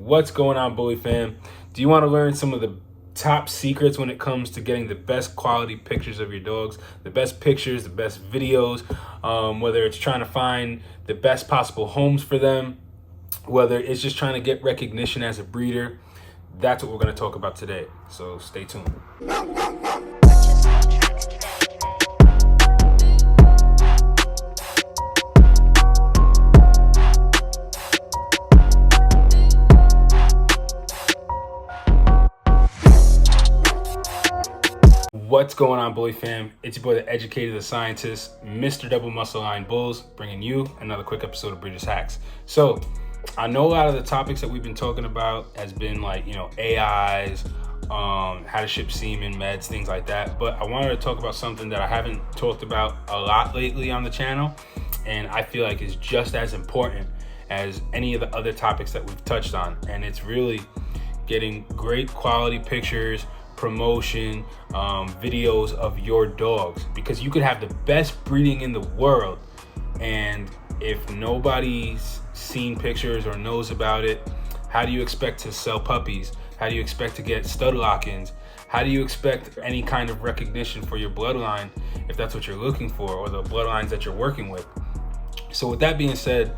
What's going on, Bully fam? Do you want to learn some of the top secrets when it comes to getting the best quality pictures of your dogs, the best pictures, the best videos, whether it's trying to find the best possible homes for them, whether it's just trying to get recognition as a breeder? That's what we're going to talk about today. So stay tuned. What's going on, Bully fam? It's your boy, the educator, the scientist, Mr. Double Muscle Line Bulls, bringing you another quick episode of Breeders' Hacks. So I know a lot of the topics that we've been talking about has been like, AIs, how to ship semen, meds, things like that. But I wanted to talk about something that I haven't talked about a lot lately on the channel, and I feel like is just as important as any of the other topics that we've touched on. And it's really getting great quality pictures, promotion, videos of your dogs, because you could have the best breeding in the world, and if nobody's seen pictures or knows about it, how do you expect to sell puppies? How do you expect to get stud lock-ins? How do you expect any kind of recognition for your bloodline if that's what you're looking for, or the bloodlines that you're working with? So with that being said,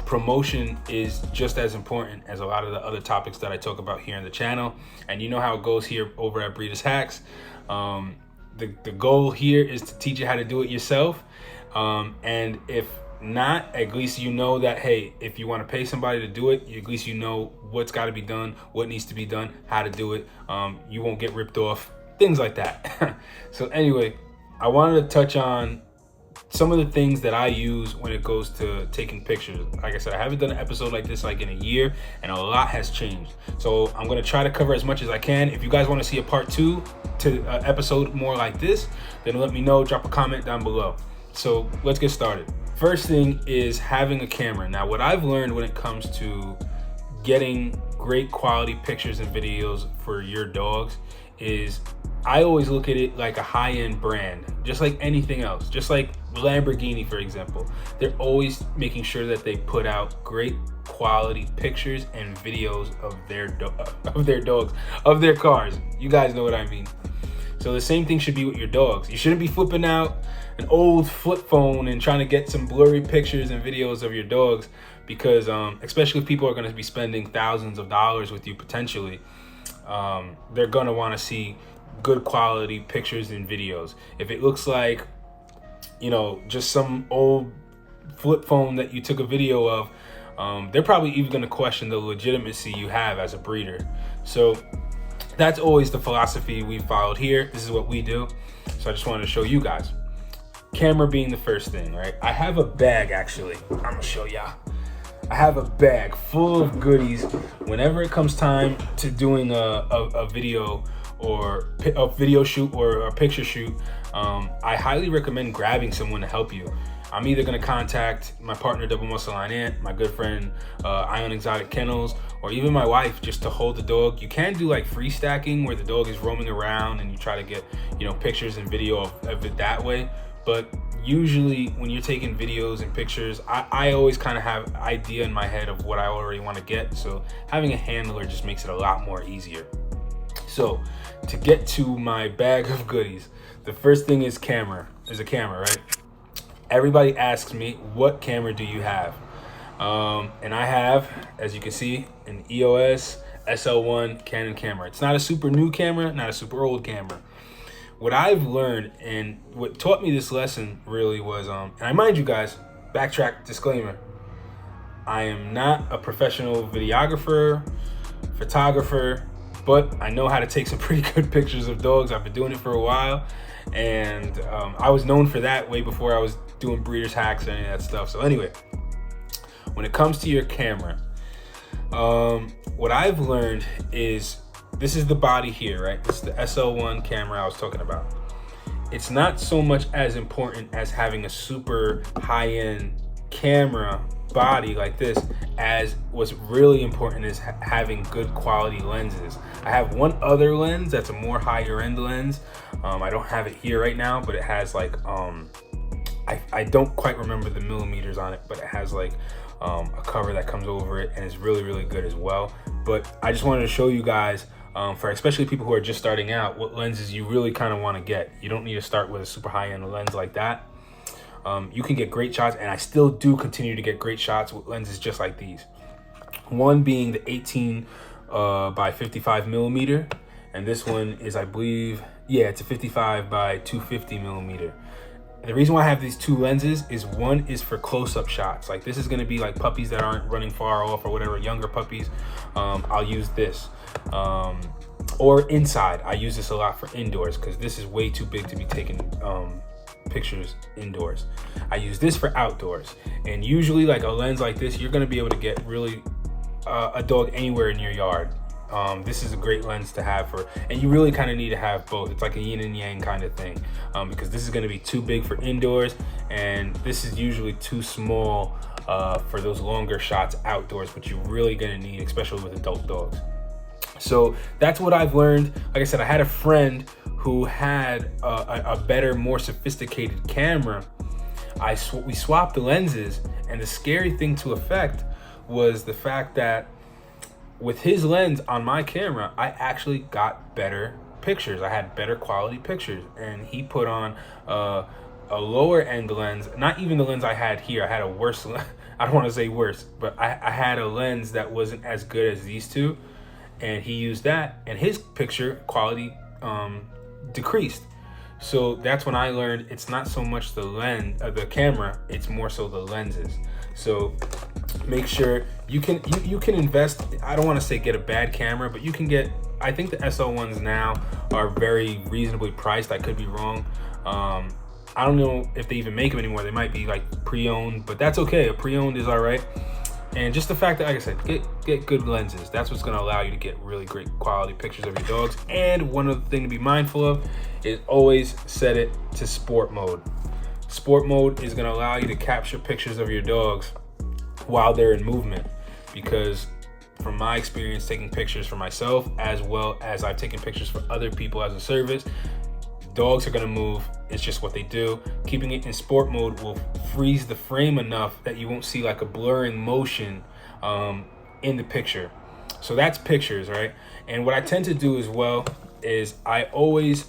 promotion is just as important as a lot of the other topics that I talk about here on the channel. And you know how it goes here over at Breeders' Hacks. The goal here is to teach you how to do it yourself. And if not, at least you know that, hey, if you want to pay somebody to do it, at least you know what's got to be done, what needs to be done, how to do it. You won't get ripped off, things like that. So anyway, I wanted to touch on some of the things that I use when it goes to taking pictures. Like I said, I haven't done an episode like this like in a year, and a lot has changed. So I'm gonna try to cover as much as I can. If you guys want to see a part 2 to an episode more like this, then let me know, drop a comment down below. So let's get started. First thing is having a camera. Now, what I've learned when it comes to getting great quality pictures and videos for your dogs is I always look at it like a high-end brand, just like anything else. Just like Lamborghini, for example, they're always making sure that they put out great quality pictures and videos of their dogs, of their cars. You guys know what I mean. So the same thing should be with your dogs. You shouldn't be flipping out an old flip phone and trying to get some blurry pictures and videos of your dogs, because especially if people are going to be spending thousands of dollars with you potentially, they're going to want to see good quality pictures and videos. If it looks like, just some old flip phone that you took a video of, they're probably even going to question the legitimacy you have as a breeder. So that's always the philosophy we followed here. This is what we do. So I just wanted to show you guys. Camera being the first thing, right? I have a bag, actually. I'm gonna show y'all. I have a bag full of goodies whenever it comes time to doing a video or a video shoot or a picture shoot. I highly recommend grabbing someone to help you. I'm either going to contact my partner, Double Muscle Line Ant, my good friend, Ion Exotic Kennels, or even my wife, just to hold the dog. You can do like free stacking where the dog is roaming around and you try to get, pictures and video of it that way. But usually when you're taking videos and pictures, I always kind of have an idea in my head of what I already want to get. So having a handler just makes it a lot more easier. So to get to my bag of goodies, the first thing is a camera, right? Everybody asks me, what camera do you have? And I have, as you can see, an EOS SL1 Canon camera. It's not a super new camera, not a super old camera. What I've learned and what taught me this lesson really was, and I mind you guys, backtrack, disclaimer, I am not a professional videographer, photographer, but I know how to take some pretty good pictures of dogs. I've been doing it for a while, and I was known for that way before I was doing Breeders' Hacks and any of that stuff. So anyway, when it comes to your camera, what I've learned is, this is the body here, right? This is the SL1 camera I was talking about. It's not so much as important as having a super high-end camera body like this, as what's really important is having good quality lenses. I have one other lens that's a more higher end lens. I don't have it here right now, but it has like I don't quite remember the millimeters on it, but it has like a cover that comes over it, and it's really, really good as well. But I just wanted to show you guys, for especially people who are just starting out, what lenses you really kind of want to get. You don't need to start with a super high-end lens like that. You can get great shots, and I still do continue to get great shots with lenses just like these. One being the 18 by 55 millimeter, and this one is, I believe, yeah, it's a 55 by 250 millimeter. The reason why I have these two lenses is one is for close-up shots. Like this is gonna be like puppies that aren't running far off or whatever, younger puppies. I'll use this. Or inside, I use this a lot for indoors because this is way too big to be taking pictures indoors. I use this for outdoors, and usually like a lens like this, you're gonna be able to get really a dog anywhere in your yard. This is a great lens to have for, and you really kind of need to have both. It's like a yin and yang kind of thing, because this is going to be too big for indoors, and this is usually too small for those longer shots outdoors, which you're really going to need, especially with adult dogs. So that's what I've learned. Like I said, I had a friend who had a better, more sophisticated camera. We swapped the lenses, and the scary thing to affect was the fact that with his lens on my camera, I actually got better pictures. I had better quality pictures, and he put on a lower end lens, not even the lens I had here. I had a worse, I don't want to say worse, but I had a lens that wasn't as good as these two, and he used that, and his picture quality decreased. So that's when I learned it's not so much the lens, the camera, it's more so the lenses. So make sure you can invest. I don't want to say get a bad camera, but you can get, I think the SL ones now are very reasonably priced. I could be wrong. I don't know if they even make them anymore. They might be like pre-owned, but that's okay. A pre-owned is all right. And just the fact that, like I said, get good lenses. That's what's going to allow you to get really great quality pictures of your dogs. And one other thing to be mindful of is always set it to sport mode. Sport mode is going to allow you to capture pictures of your dogs while they're in movement, because from my experience taking pictures for myself, as well as I've taken pictures for other people as a service, dogs are going to move. It's just what they do. Keeping it in sport mode will freeze the frame enough that you won't see like a blurring motion in the picture. So that's pictures, right? And what I tend to do as well is I always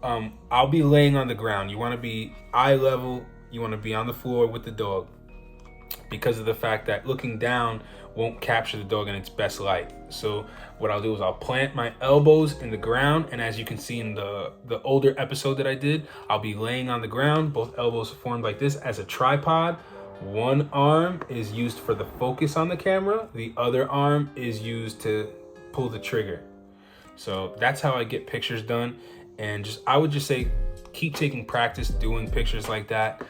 I'll be laying on the ground. You want to be eye level, you want to be on the floor with the dog, because of the fact that looking down won't capture the dog in its best light. So what I'll do is I'll plant my elbows in the ground, and as you can see in the older episode that I did, I'll be laying on the ground, both elbows formed like this as a tripod. One arm is used for the focus on the camera, the other arm is used to pull the trigger. So that's how I get pictures done. And I would just say keep taking practice doing pictures like that.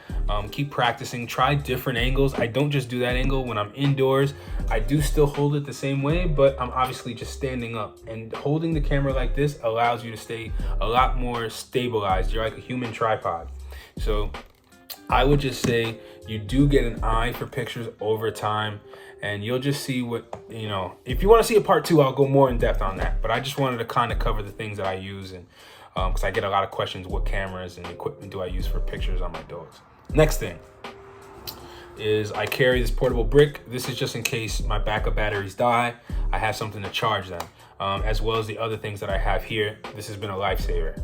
Keep practicing, try different angles. I don't just do that angle when I'm indoors. I do still hold it the same way, but I'm obviously just standing up, and holding the camera like this allows you to stay a lot more stabilized. You're like a human tripod. So I would just say you do get an eye for pictures over time, and you'll just see what, you know, if you want to see a part 2, I'll go more in depth on that, but I just wanted to kind of cover the things that I use, and because I get a lot of questions, what cameras and equipment do I use for pictures on my dogs. Next thing is I carry this portable brick. This is just in case my backup batteries die, I have something to charge them, as well as the other things that I have here. This has been a lifesaver.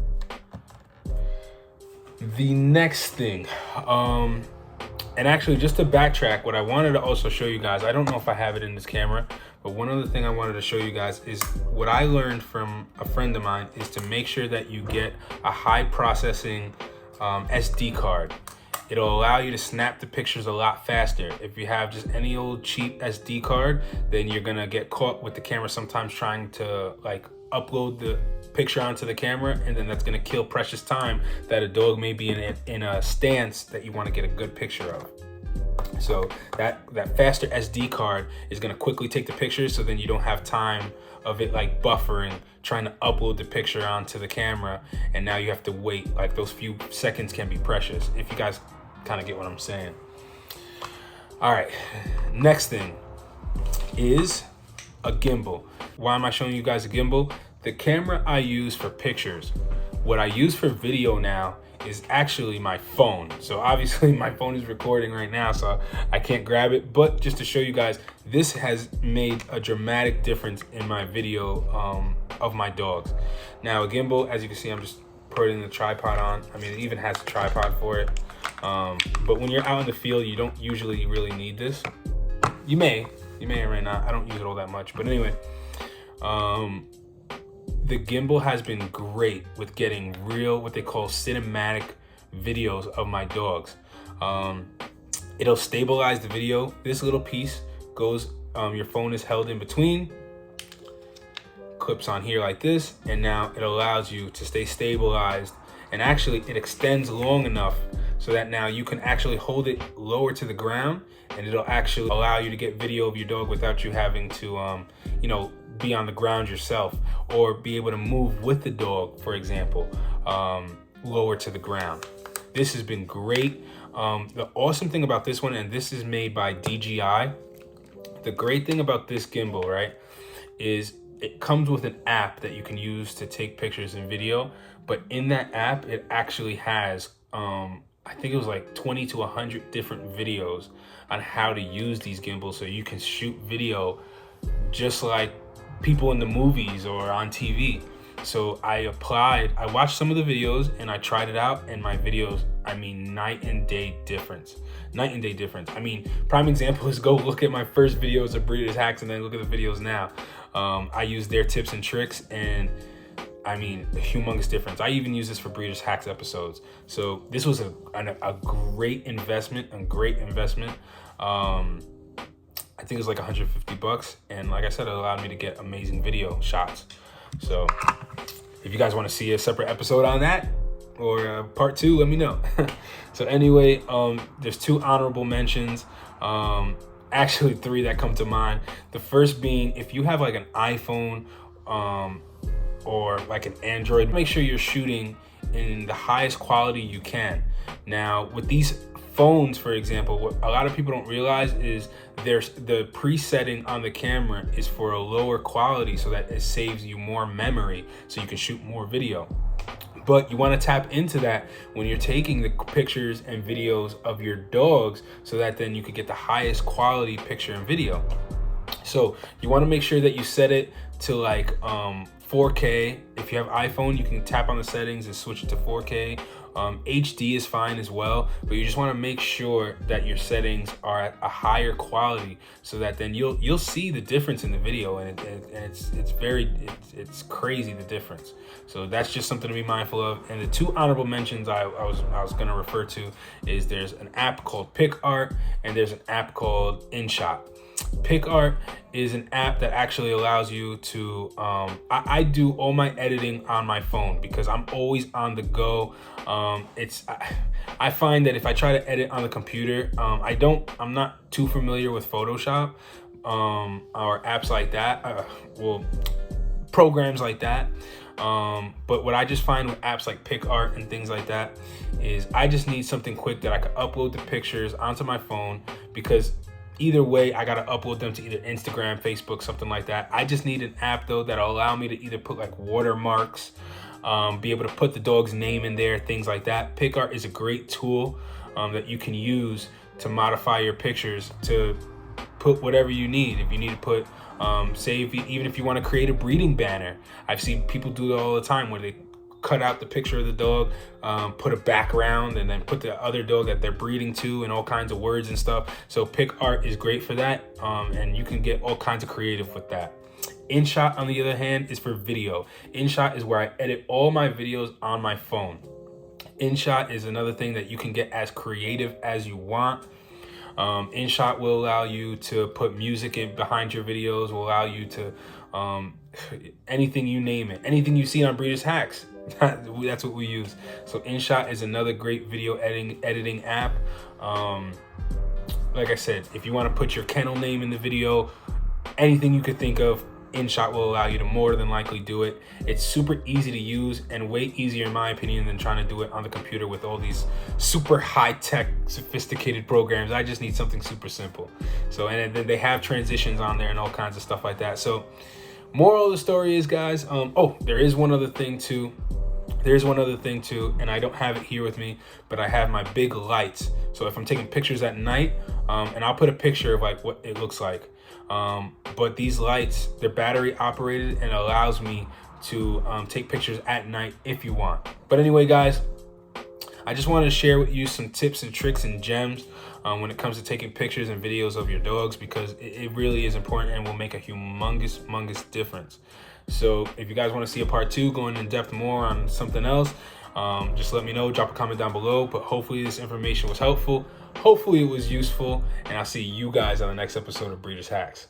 The next thing, and actually just to backtrack, what I wanted to also show you guys, I don't know if I have it in this camera, but one other thing I wanted to show you guys is what I learned from a friend of mine is to make sure that you get a high processing SD card. It'll allow you to snap the pictures a lot faster. If you have just any old cheap SD card, then you're gonna get caught with the camera sometimes trying to like upload the picture onto the camera, and then that's gonna kill precious time that a dog may be in a stance that you wanna get a good picture of. So that faster SD card is gonna quickly take the picture, so then you don't have time of it like buffering, trying to upload the picture onto the camera, and now you have to wait. Like those few seconds can be precious, if you guys kind of get what I'm saying. All right, next thing is a gimbal. Why am I showing you guys a gimbal? The camera I use for pictures What I use for video now is actually my phone. So obviously my phone is recording right now, so I can't grab it, but just to show you guys, this has made a dramatic difference in my video of my dogs. Now a gimbal, as you can see, I'm just putting the tripod on. I mean, it even has a tripod for it. But when you're out in the field, you don't usually really need this. You may or may not. I don't use it all that much, but anyway, the gimbal has been great with getting real, what they call cinematic videos of my dogs. It'll stabilize the video. This little piece goes, your phone is held in between, clips on here like this, and now it allows you to stay stabilized, and actually it extends long enough so that now you can actually hold it lower to the ground, and it'll actually allow you to get video of your dog without you having to be on the ground yourself, or be able to move with the dog, for example, lower to the ground. This has been great. The awesome thing about this one, and this is made by DJI, the great thing about this gimbal, right, is it comes with an app that you can use to take pictures and video, but in that app, it actually has, I think it was like 20 to 100 different videos on how to use these gimbals, so you can shoot video just like people in the movies or on TV. So I watched some of the videos and I tried it out, and my videos, I mean, night and day difference. I mean, prime example is go look at my first videos of Breeders Hacks and then look at the videos now. I use their tips and tricks, and I mean, a humongous difference. I even use this for Breeders Hacks episodes. So this was a great investment, I think it's like 150 bucks. And like I said, it allowed me to get amazing video shots. So if you guys want to see a separate episode on that, or part 2, let me know. So anyway, there's 2 honorable mentions. Actually 3 that come to mind. The first being, if you have like an iPhone or like an Android, make sure you're shooting in the highest quality you can. Now with these phones, for example, what a lot of people don't realize is there's the presetting on the camera is for a lower quality so that it saves you more memory so you can shoot more video. But you want to tap into that when you're taking the pictures and videos of your dogs so that then you could get the highest quality picture and video. So you want to make sure that you set it to like 4K. If you have iPhone, you can tap on the settings and switch it to 4K. HD is fine as well, but you just want to make sure that your settings are at a higher quality so that then you'll see the difference in the video, and it's crazy, the difference. So that's just something to be mindful of. And the 2 honorable mentions I was going to refer to is there's an app called PicArt and there's an app called Inshot. PicArt is an app that actually allows you to I do all my editing on my phone because I'm always on the go. I find that if I try to edit on the computer, I'm not too familiar with Photoshop or apps like that, programs like that. But what I just find with apps like PicArt and things like that is I just need something quick that I can upload the pictures onto my phone, because either way, I gotta upload them to either Instagram, Facebook, something like that. I just need an app though that'll allow me to either put like watermarks, be able to put the dog's name in there, things like that. PicArt is a great tool that you can use to modify your pictures to put whatever you need. If you need to put, even if you want to create a breeding banner, I've seen people do it all the time where they cut out the picture of the dog, put a background, and then put the other dog that they're breeding to and all kinds of words and stuff. So PicArt is great for that, and you can get all kinds of creative with that. Inshot, on the other hand, is for video. Inshot is where I edit all my videos on my phone. Inshot is another thing that you can get as creative as you want. Inshot will allow you to put music in behind your videos, will allow you to anything, you name it, anything you see on Breeders Hacks. That's what we use. So Inshot is another great video editing app. Like I said, if you want to put your kennel name in the video, anything you could think of, Inshot will allow you to more than likely do it. It's super easy to use and way easier in my opinion than trying to do it on the computer with all these super high-tech sophisticated programs. I just need something super simple. So, and then they have transitions on there and all kinds of stuff like that. So moral of the story is, guys, there is one other thing too. There's one other thing too, and I don't have it here with me, but I have my big lights. So if I'm taking pictures at night, and I'll put a picture of like what it looks like. But these lights, they're battery operated and allows me to take pictures at night if you want. But anyway, guys, I just wanted to share with you some tips and tricks and gems when it comes to taking pictures and videos of your dogs, because it really is important and will make a humongous difference. So if you guys want to see a part 2 going in depth more on something else, just let me know, drop a comment down below. But hopefully this information was helpful. Hopefully it was useful, and I'll see you guys on the next episode of Breeders Hacks.